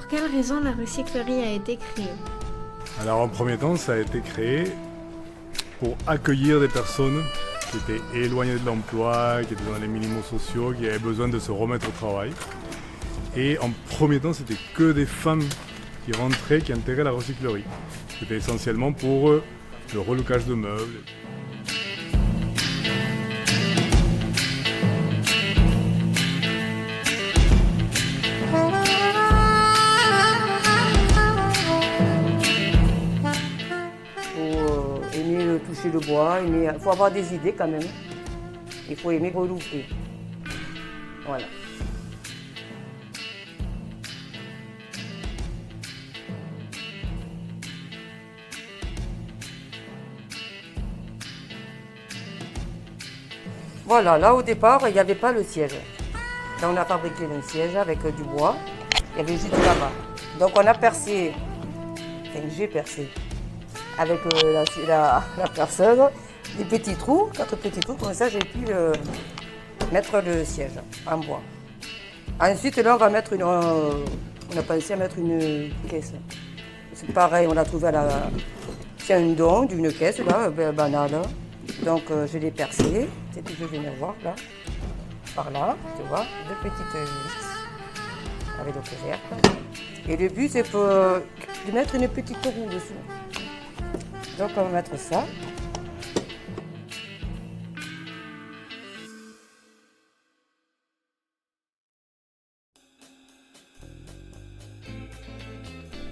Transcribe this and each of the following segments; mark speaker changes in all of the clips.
Speaker 1: quelle raison la recyclerie a été créée?
Speaker 2: Alors en premier temps, ça a été créé pour accueillir des personnes qui étaient éloignées de l'emploi, qui étaient dans les minimums sociaux, qui avaient besoin de se remettre au travail. Et en premier temps, c'était que des femmes qui rentraient, qui intégraient la recyclerie. C'était essentiellement pour le relocage de meubles.
Speaker 3: Aimer toucher le bois, il faut avoir des idées quand même. Il faut aimer renouveler. Voilà. Voilà, là au départ, il n'y avait pas le siège. Là on a fabriqué le siège avec du bois. Il y avait juste là-bas. Donc on a percé, enfin j'ai percé, avec la personne, des petits trous, 4 petits trous, comme ça j'ai pu mettre le siège en bois. Ensuite là on va mettre on a pensé à mettre une caisse. C'est pareil, on l'a trouvé c'est un don d'une caisse là, banale. Donc je l'ai percé, c'est ce que je viens de voir là, par là, tu vois, 2 petites vis avec le couvercle. Et le but c'est de mettre une petite roue dessous. Donc on va mettre ça.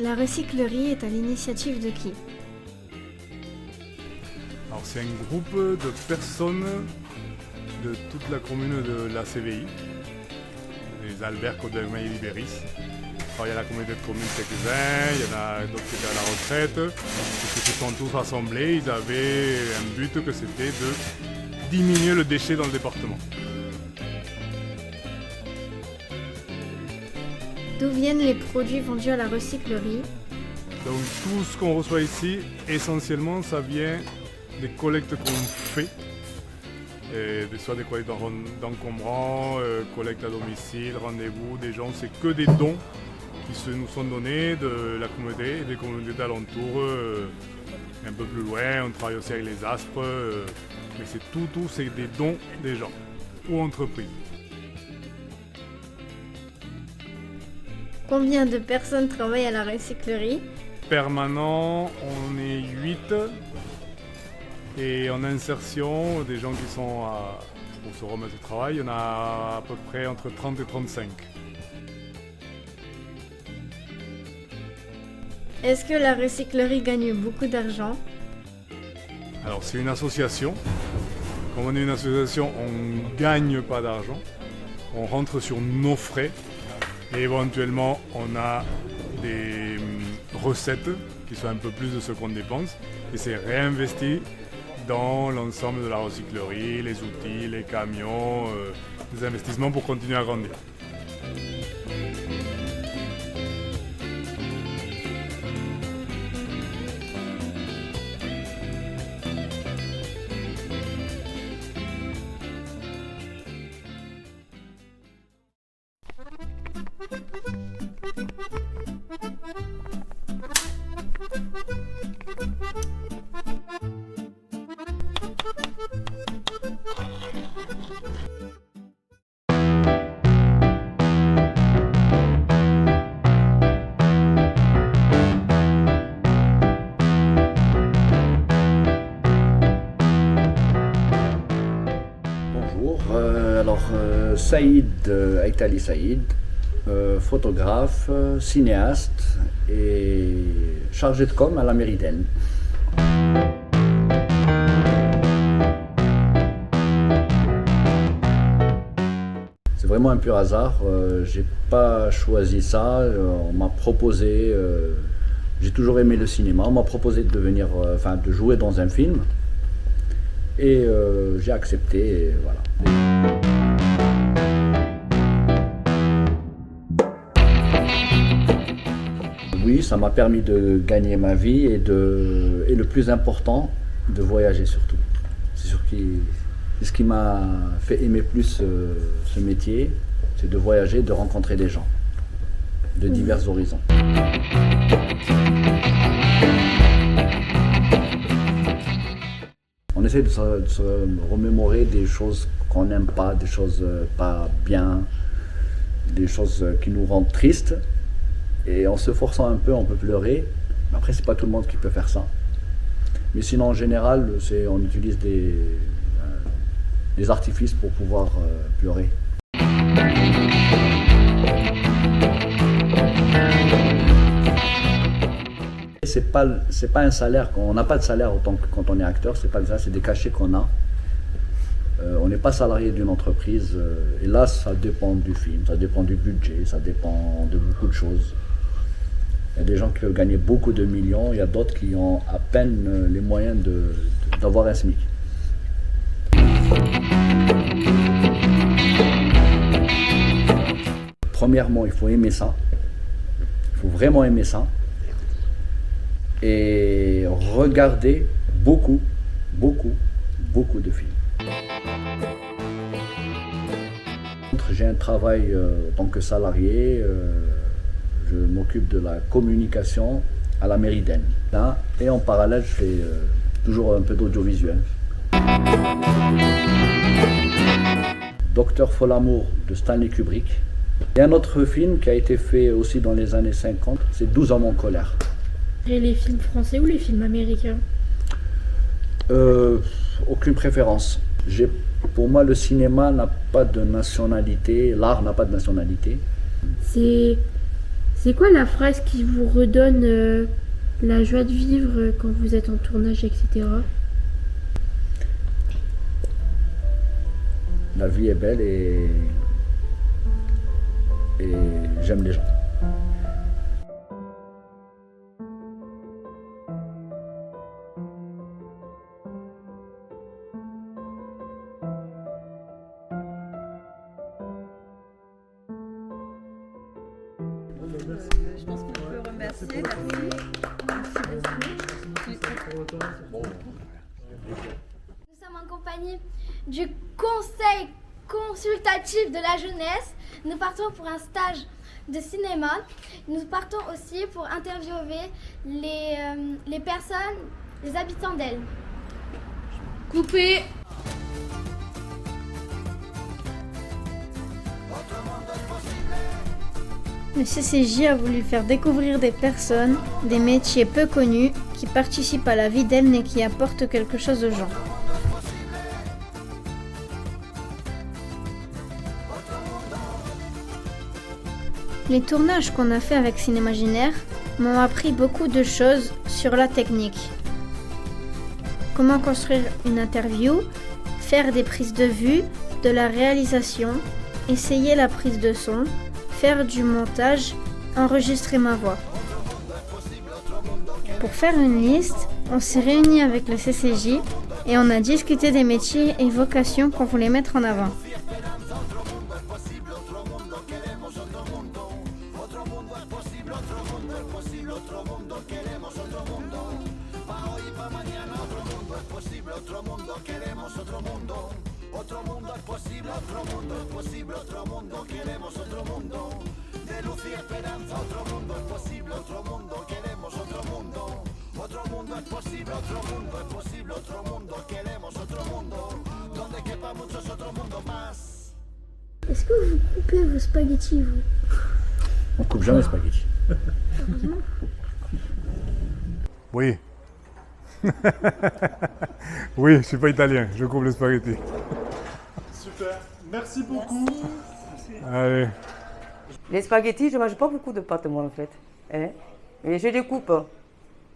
Speaker 1: La recyclerie est à l'initiative de qui?
Speaker 2: Alors c'est un groupe de personnes de toute la commune de la CVI, les Albert, Côte-d'Agmaï et Libéris. Alors, il y a la communauté de communes Tech-20, il y en a d'autres qui étaient à la retraite. Ils se sont tous rassemblés, ils avaient un but que c'était de diminuer le déchet dans le département.
Speaker 1: D'où viennent les produits vendus à la recyclerie?
Speaker 2: Donc tout ce qu'on reçoit ici, essentiellement, ça vient des collectes qu'on fait. Soit des collectes d'encombrants, collectes à domicile, rendez-vous, des gens, c'est que des dons qui nous sont donnés de la communauté et des communautés d'alentour. Un peu plus loin, on travaille aussi avec les Aspres, mais c'est c'est des dons des gens ou entreprises.
Speaker 1: Combien de personnes travaillent à la recyclerie?
Speaker 2: Permanent, on est 8. Et en insertion, des gens qui sont pour se remettre au travail, il y en a à peu près entre 30 et 35.
Speaker 1: Est-ce que la recyclerie gagne beaucoup d'argent?
Speaker 2: Alors c'est une association. Comme on est une association, on ne gagne pas d'argent. On rentre sur nos frais. Et éventuellement, on a des recettes qui sont un peu plus de ce qu'on dépense. Et c'est réinvesti dans l'ensemble de la recyclerie, les outils, les camions, des investissements pour continuer à grandir.
Speaker 4: Saïd Aïtali Saïd, photographe, cinéaste et chargé de com à la Méridienne. C'est vraiment un pur hasard, j'ai pas choisi ça, on m'a proposé, j'ai toujours aimé le cinéma, on m'a proposé de de jouer dans un film et j'ai accepté, et voilà. Oui, ça m'a permis de gagner ma vie et le plus important, de voyager surtout. C'est ce qui m'a fait aimer plus ce métier, c'est de voyager, de rencontrer des gens. de divers horizons. On essaie de se remémorer des choses qu'on n'aime pas, des choses pas bien, des choses qui nous rendent tristes. Et en se forçant un peu, on peut pleurer. Mais après, c'est pas tout le monde qui peut faire ça. Mais sinon, en général, on utilise des artifices pour pouvoir pleurer. C'est pas un salaire, on n'a pas de salaire autant que quand on est acteur, c'est pas ça, c'est des cachets qu'on a. On n'est pas salarié d'une entreprise, et là ça dépend du film, ça dépend du budget, ça dépend de beaucoup de choses. Il y a des gens qui peuvent gagner beaucoup de millions, il y a d'autres qui ont à peine les moyens d'avoir un SMIC. Premièrement, il faut aimer ça, il faut vraiment aimer ça. Et regarder beaucoup de films. J'ai un travail en tant que salarié, je m'occupe de la communication à la mairie d'Aisne. Et en parallèle, je fais toujours un peu d'audiovisuel. Docteur Folamour de Stanley Kubrick. Il y a un autre film qui a été fait aussi dans les années 50, c'est 12 hommes en colère.
Speaker 5: Et les films français ou les films américains?
Speaker 4: Aucune préférence. Pour moi, le cinéma n'a pas de nationalité, l'art n'a pas de nationalité.
Speaker 5: C'est quoi la phrase qui vous redonne la joie de vivre quand vous êtes en tournage, etc.
Speaker 4: La vie est belle et j'aime les gens.
Speaker 6: Je pense qu'on peut remercier la fille.
Speaker 7: Nous sommes en compagnie du Conseil consultatif de la jeunesse. Nous partons pour un stage de cinéma. Nous partons aussi pour interviewer les personnes, les habitants d'Aisne.
Speaker 5: Coupé.
Speaker 1: Le CCJ a voulu faire découvrir des personnes, des métiers peu connus, qui participent à la vie d'Aisne et qui apportent quelque chose aux gens. Les tournages qu'on a fait avec Cinémaginaire m'ont appris beaucoup de choses sur la technique. Comment construire une interview, faire des prises de vue, de la réalisation, essayer la prise de son, faire du montage, enregistrer ma voix. Pour faire une liste, on s'est réunis avec le CCJ et on a discuté des métiers et vocations qu'on voulait mettre en avant.
Speaker 5: Est-ce que vous coupez vos spaghettis, vous?
Speaker 4: On coupe jamais spaghetti.
Speaker 2: Oui. Oui, je suis pas italien, je coupe les spaghettis.
Speaker 8: Super, merci beaucoup.
Speaker 2: Allez.
Speaker 3: Les spaghettis, je ne mange pas beaucoup de pâtes, moi, en fait. Hein? Mais je les coupe.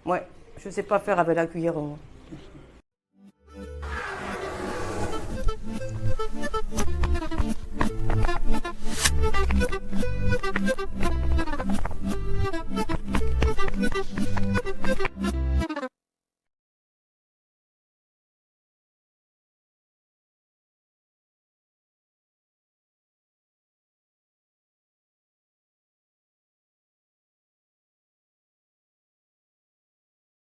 Speaker 3: Ouais, je ne sais pas faire avec la cuillère, moi.